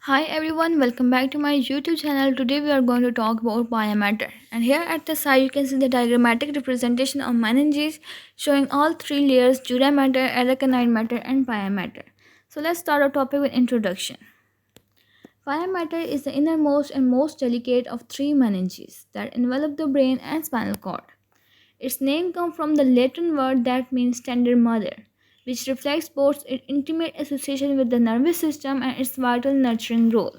Hi everyone, welcome back to my YouTube channel. Today we are going to talk about Pia Mater. And here at the side you can see the diagrammatic representation of meninges showing all three layers: dura mater, aragonite matter and Pia Mater. So let's start our topic with introduction. Pia Mater is the innermost and most delicate of three meninges that envelop the brain and spinal cord. Its name comes from the Latin word that means tender mother, which reflects both its intimate association with the nervous system and its vital nurturing role.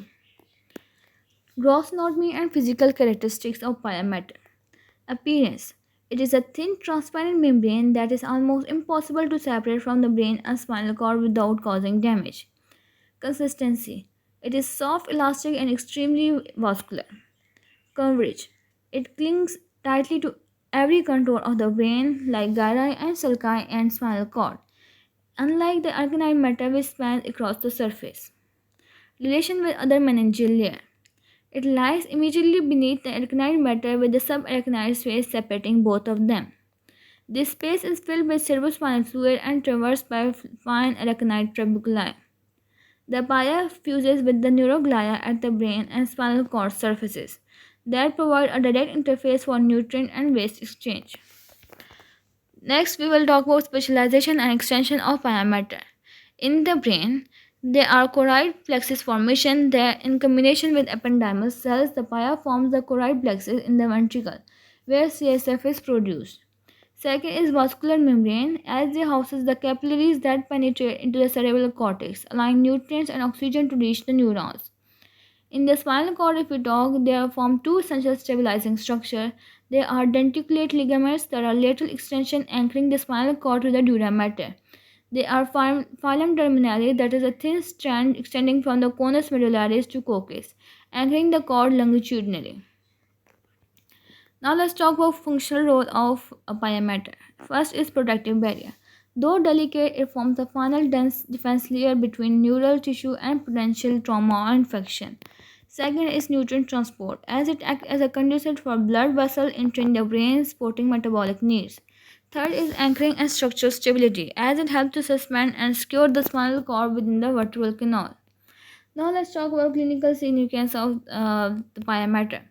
Gross anatomy and physical characteristics of Pia Mater. Appearance: it is a thin, transparent membrane that is almost impossible to separate from the brain and spinal cord without causing damage. Consistency: it is soft, elastic, and extremely vascular. Coverage: it clings tightly to every contour of the brain, like gyri and sulci and spinal cord, unlike the arachnoid matter which spans across the surface. Relation with other meningeal layer: it lies immediately beneath the arachnoid matter with the subarachnoid space separating both of them. This space is filled with cerebrospinal fluid and traversed by fine arachnoid trabeculae. The pia fuses with the neuroglia at the brain and spinal cord surfaces that provide a direct interface for nutrient and waste exchange. Next, we will talk about specialization and extension of pia mater. In the brain, there are choroid plexus formation. There, in combination with ependymal cells, the pia forms the choroid plexus in the ventricle, where CSF is produced. Second is vascular membrane, as they houses the capillaries that penetrate into the cerebral cortex, allowing nutrients and oxygen to reach the neurons. In the spinal cord, if we talk, there form two essential stabilizing structures. There are denticulate ligaments that are lateral extension anchoring the spinal cord to the dura mater. They are phylum terminale, that is a thin strand extending from the conus medullaris to coccus, anchoring the cord longitudinally. Now let's talk about functional role of a pia mater. First is protective barrier. Though delicate, it forms the final dense defense layer between neural tissue and potential trauma or infection. Second is nutrient transport, as it acts as a conduit for blood vessel entering the brain, supporting metabolic needs. Third is anchoring and structural stability, as it helps to suspend and secure the spinal cord within the vertebral canal. Now let's talk about clinical significance of the pia mater.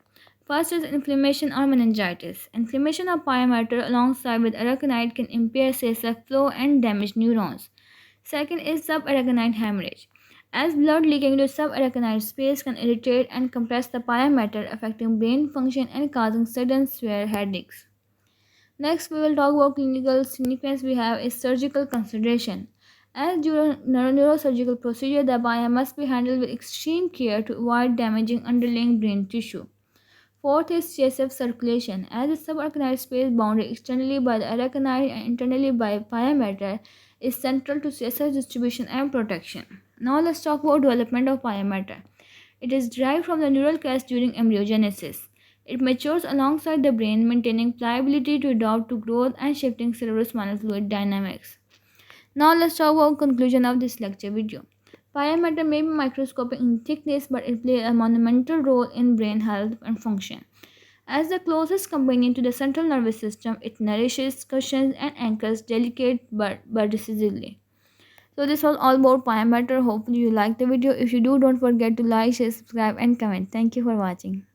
First is inflammation or meningitis. Inflammation of pia mater alongside with arachnoid can impair CSF flow and damage neurons. Second is subarachnoid hemorrhage, as blood leaking into subarachnoid space can irritate and compress the pia mater, affecting brain function and causing sudden severe headaches. Next, we will talk about clinical significance. We have is surgical consideration. As during neurosurgical procedure, the pia must be handled with extreme care to avoid damaging underlying brain tissue. Fourth is CSF circulation, as the subarachnoid space bounded externally by the arachnoid and internally by pia mater is central to CSF distribution and protection. Now let's talk about development of pia mater. It is derived from the neural crest during embryogenesis. It matures alongside the brain, maintaining pliability to adapt to growth and shifting cerebrospinal fluid dynamics. Now let's talk about conclusion of this lecture video. Pia mater may be microscopic in thickness, but it plays a monumental role in brain health and function. As the closest companion to the central nervous system, it nourishes, cushions, and anchors delicate but decisively. So this was all about Pia Mater. Hopefully you liked the video. If you do, don't forget to like, share, subscribe, and comment. Thank you for watching.